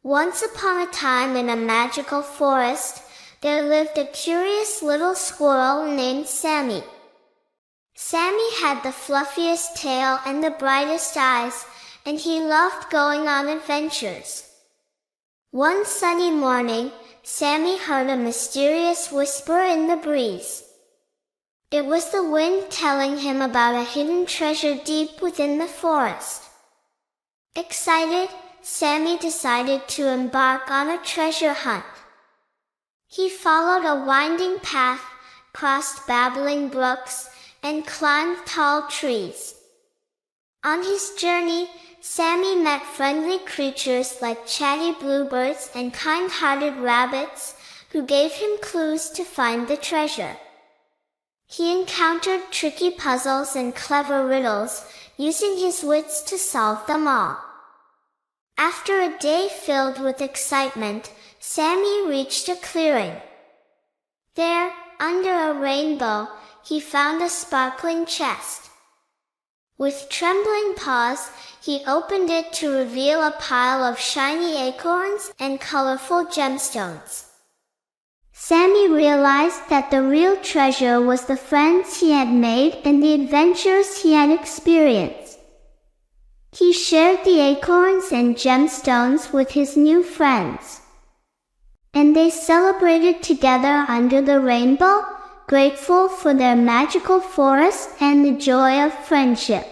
Once upon a time in a magical forest, there lived a curious little squirrel named Sammy. Sammy had the fluffiest tail and the brightest eyes, and he loved going on adventures. One sunny morning, Sammy heard a mysterious whisper in the breeze. It was the wind telling him about a hidden treasure deep within the forest. Excited, Sammy decided to embark on a treasure hunt. He followed a winding path, crossed babbling brooks, and climbed tall trees. On his journey, Sammy met friendly creatures like chatty bluebirds and kind-hearted rabbits, who gave him clues to find the treasure. He encountered tricky puzzles and clever riddles, using his wits to solve them all. After a day filled with excitement, Sammy reached a clearing. There, under a rainbow, he found a sparkling chest. With trembling paws, he opened it to reveal a pile of shiny acorns and colorful gemstones. Sammy realized that the real treasure was the friends he had made and the adventures he had experienced. He shared the acorns and gemstones with his new friends, and they celebrated together under the rainbow, grateful for their magical forest and the joy of friendship.